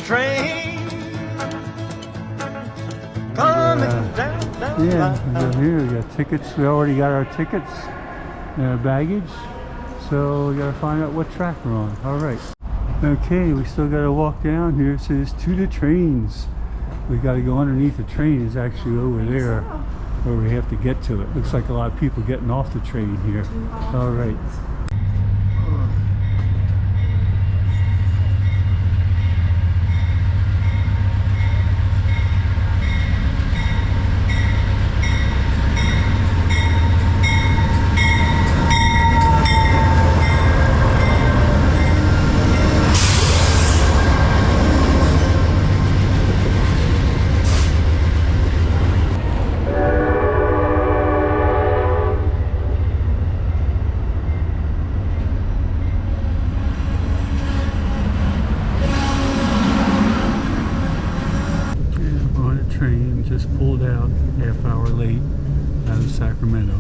train coming down yeah, we go here. We got tickets. We already got our tickets and our baggage. So we gotta find out what track we're on. All right. Okay, we still gotta walk down here. It says to the trains. We gotta go underneath the train. It's actually over there where we have to get to it. Looks like a lot of people getting off the train here. All right. Train just pulled out, half hour late, out of Sacramento.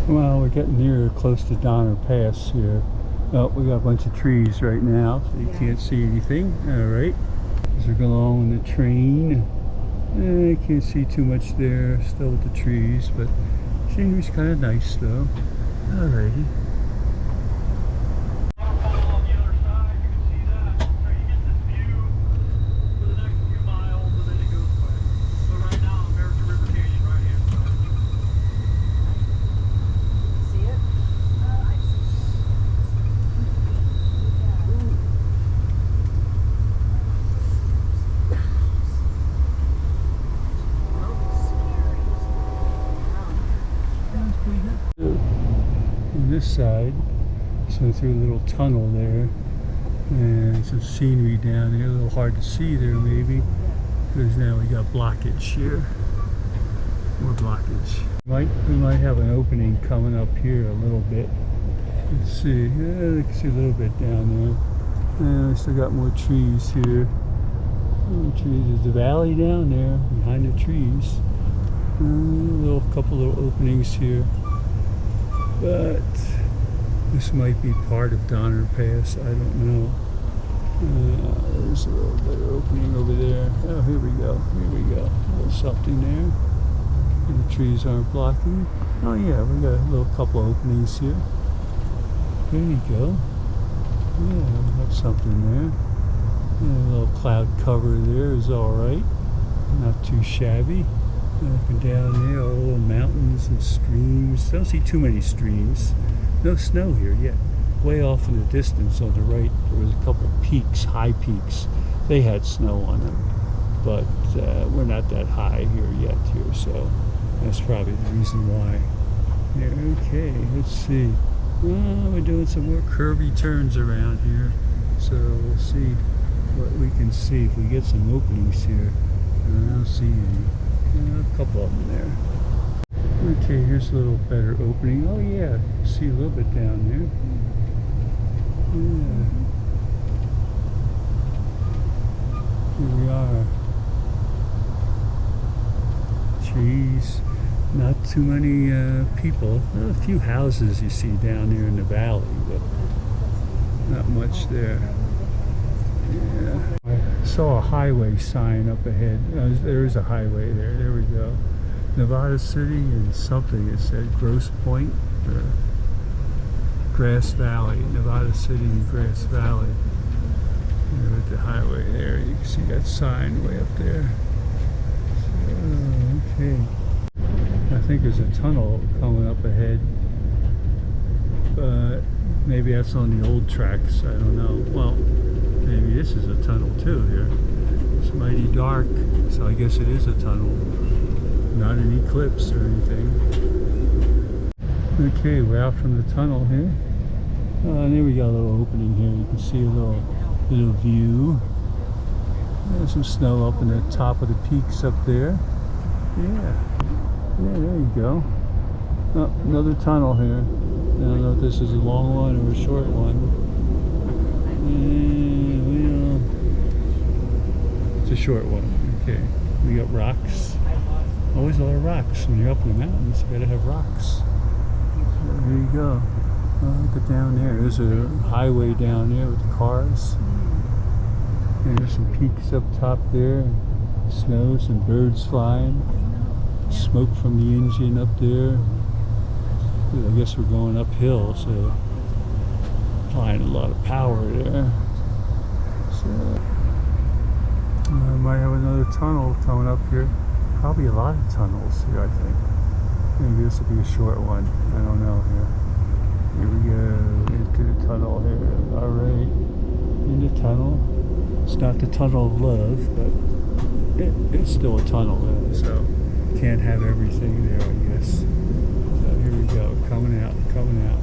Well, we're getting near close to Donner Pass here. Oh, we got a bunch of trees right now, so you can't see anything. All right, as we go along on the train, I can't see too much there, still with the trees, but scenery's kind of nice though. All righty. This side, so through a little tunnel there, and some scenery down there. A little hard to see there maybe, because now we got blockage here. More blockage. We might have an opening coming up here a little bit. Let's see. Yeah, you can see a little bit down there. And we still got more trees here. More trees. There's the valley down there behind the trees. Couple little openings here. But this might be part of Donner Pass. I don't know. There's a little better opening over there. Oh, here we go. Here we go. A little something there. And the trees aren't blocking. Oh yeah, we got a little couple openings here. There you go. Yeah, we got something there. And a little cloud cover there is all right. Not too shabby. Up and down there, all little mountains and streams. Don't see too many streams. No snow here yet. Way off in the distance on the right, there was a couple peaks, high peaks. They had snow on them, but we're not that high here yet here, so that's probably the reason why. Yeah, okay, let's see. We're doing some more curvy turns around here, so we'll see what we can see if we get some openings here. I don't see any. A couple of them there. Okay, here's a little better opening. Oh yeah, see a little bit down there. Yeah. Here we are. Trees. Not too many people. A few houses you see down there in the valley, but not much there. Yeah. I saw a highway sign up ahead. There is a highway there. There we go. Nevada City and something. It said Grosse Pointe, Grass Valley. Nevada City and Grass Valley. There with the highway there. You can see that sign way up there. So, okay. I think there's a tunnel coming up ahead. But maybe that's on the old tracks. I don't know. Well, maybe this is a tunnel too here. It's mighty dark, so I guess it is a tunnel. Not an eclipse or anything. Okay, we're out from the tunnel here. And there we got a little opening here. You can see a little view. There's some snow up in the top of the peaks up there. Yeah, there you go. Oh, another tunnel here. I don't know if this is a long one or a short one. It's a short one. Okay, we got rocks. Always a lot of rocks. When you're up in the mountains, you gotta have rocks. So there you go. Oh, look at down there. There's a highway down there with the cars. And there's some peaks up top there, and snow, some birds flying, smoke from the engine up there. I guess we're going uphill, so applying a lot of power there. So I might have another tunnel coming up here. Probably a lot of tunnels here, I think. Maybe this will be a short one. I don't know here. Here we go into the tunnel here. All right, in the tunnel. It's not the tunnel of love, but it's still a tunnel though, so can't have everything there, I guess. So here we go, coming out, coming out.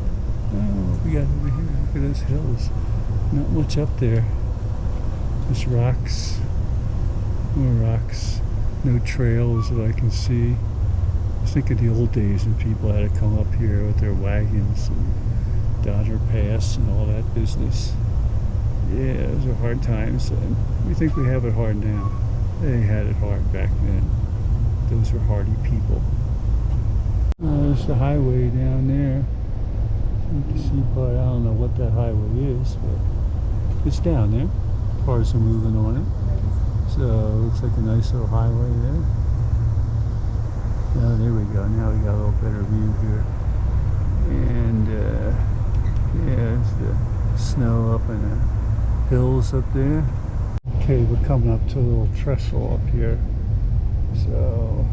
Oh, what we got over here? Look at those hills. Not much up there. Just rocks, more rocks. No trails that I can see. I think of the old days when people had to come up here with their wagons and Donner Pass and all that business. Yeah, those are hard times, and we think we have it hard now. They had it hard back then. Those were hardy people. There's the highway down there. You can see, but I don't know what that highway is, but it's down there. Cars are moving on it. So it looks like a nice little highway there. Oh, there we go. Now we got a little better view here. And yeah, there's the snow up in the hills up there. Okay, we're coming up to a little trestle up here. So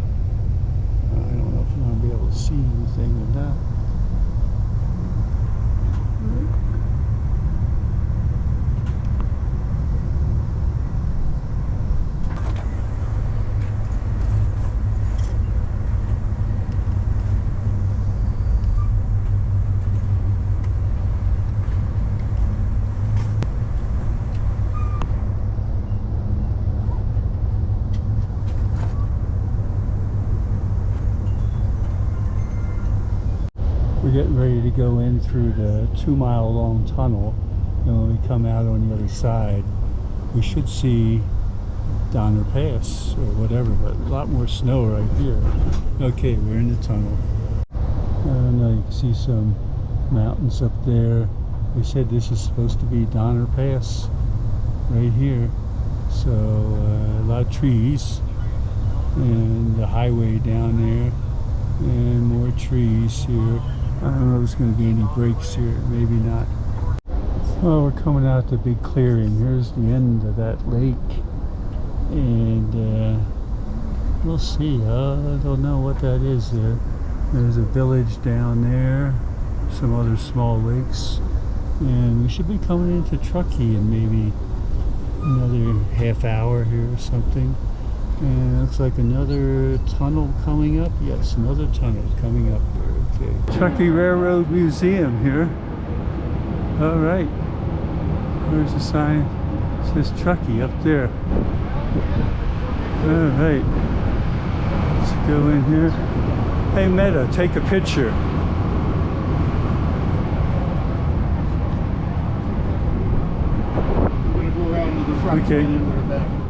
I don't know if I'm going to be able to see anything with that. We're getting ready to go in through the 2-mile long tunnel, and when we come out on the other side we should see Donner Pass or whatever, but a lot more snow right here. Okay, we're in the tunnel. Now you can see some mountains up there. They said this is supposed to be Donner Pass right here, so a lot of trees and the highway down there and more trees here. I don't know if there's going to be any breaks here, maybe not. Well, we're coming out the big clearing. Here's the end of that lake, and we'll see. I don't know what that is there. There's a village down there, some other small lakes, and we should be coming into Truckee in maybe another half hour here or something. And it looks like another tunnel coming up. Yes, another tunnel coming up here. Okay. Truckee Railroad Museum here. All right. There's a sign. It says Truckee up there. All right. Let's go in here. Hey, Meta, take a picture. We're going to go around to the front. Okay. And then we're back.